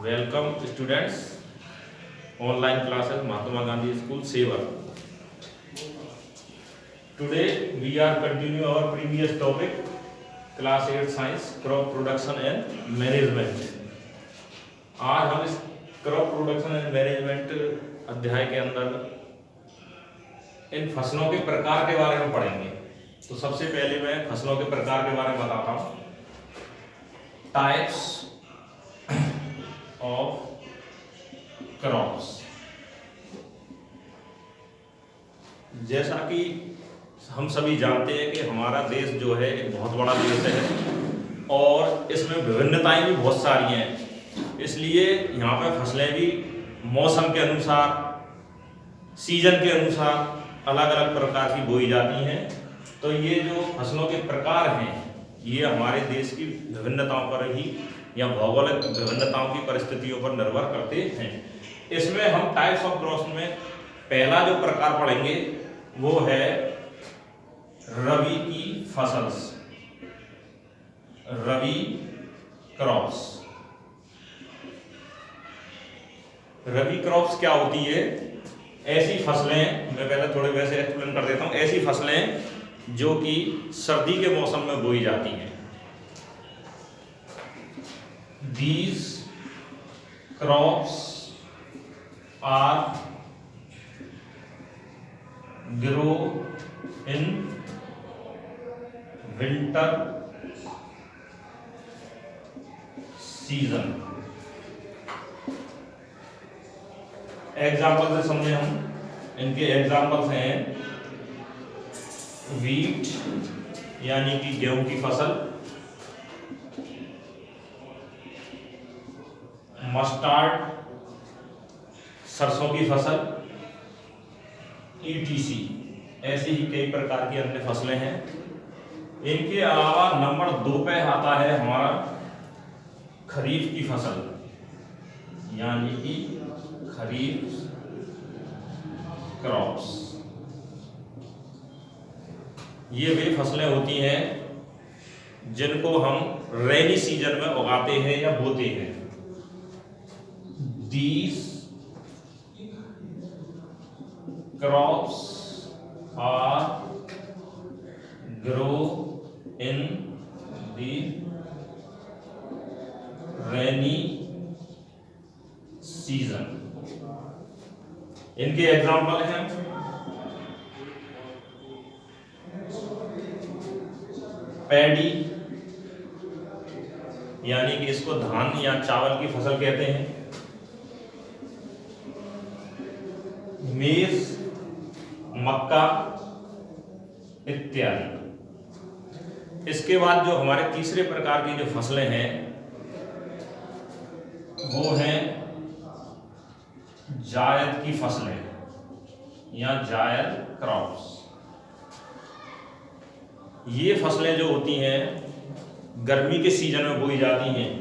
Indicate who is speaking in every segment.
Speaker 1: Welcome students, online classes Mahatma Gandhi School, Sevar. Today we are continue our previous topic, class 8 science, crop production and management. आज हम इस crop production and management अध्याय के अंदर इन फसलों के प्रकार के बारे में पढ़ेंगे। तो सबसे पहले मैं फसलों के प्रकार के बारे में बताता हूँ। Types of crops. जैसा कि हम सभी जानते हैं कि हमारा देश जो है एक बहुत बड़ा देश है और इसमें विभिन्नताएं भी बहुत सारी हैं, इसलिए यहाँ पर फसलें भी मौसम के अनुसार, सीजन के अनुसार अलग अलग प्रकार की बोई जाती हैं। तो ये जो फसलों के प्रकार हैं ये हमारे देश की विभिन्नताओं पर ही या भौगोलिक विभिन्नताओं की परिस्थितियों पर निर्भर करते हैं। इसमें हम टाइप्स ऑफ क्रॉप्स में पहला जो प्रकार पढ़ेंगे वो है रबी की फसल, रबी क्रॉप्स। रबी क्रॉप्स क्या होती है? ऐसी फसलें, मैं पहले थोड़े वैसे एक्सप्लेन कर देता हूँ। ऐसी फसलें जो कि सर्दी के मौसम में बोई जाती हैं। These crops are grow in winter season। Example से समझे हम, इनके एग्जाम्पल्स हैं वीट यानी कि गेहूं की फसल, मस्टर्ड सरसों की फसल, ETC। ऐसी ही कई प्रकार की अन्य फसलें हैं। इनके अलावा नंबर 2 पे आता है हमारा खरीफ की फसल, यानी कि खरीफ क्रॉप्स। ये वे फसलें होती हैं जिनको हम रेनी सीजन में उगाते हैं या बोते हैं। These crops are grow in the rainy season। इनके एग्जाम्पल हैं पैडी, यानी कि इसको धान या चावल की फसल कहते हैं, मेज, मक्का इत्यादि। इसके बाद जो हमारे तीसरे प्रकार की जो फसलें हैं वो हैं जायद की फसलें या जायद क्रॉप्स। ये फसलें जो होती हैं गर्मी के सीजन में बोई जाती हैं।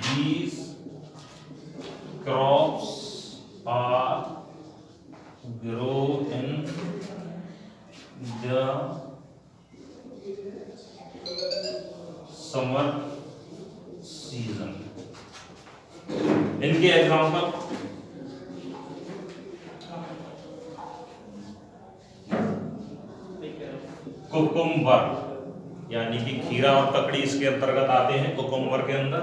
Speaker 1: These crops are grow in the summer season। इनके एग्जाम्पल कुकुम्बर, यानी कि खीरा और ककड़ी इसके अंतर्गत आते हैं कुकुम्बर के अंदर।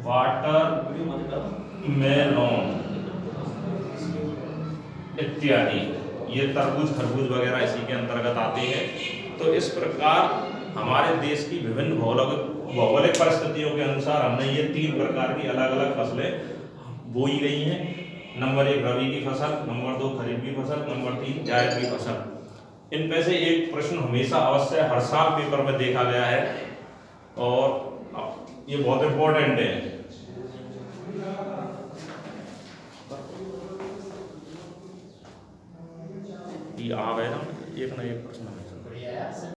Speaker 1: वाटर मेलोन इत्यादि, ये तरबूज, खरबूज वगैरह इसी के अंतर्गत आते हैं। तो इस प्रकार हमारे देश की विभिन्न भौगोलिक परिस्थितियों के अनुसार हमने ये 3 प्रकार की अलग अलग फसलें बोई गई हैं। नंबर 1 रबी की फसल, नंबर 2 खरीफ की फसल, नंबर 3 जायद की फसल। इन पे से एक प्रश्न हमेशा अवश्य हर साल पेपर में देखा गया है और ये बहुत इंपॉर्टेंट है। ये आ गए ना एक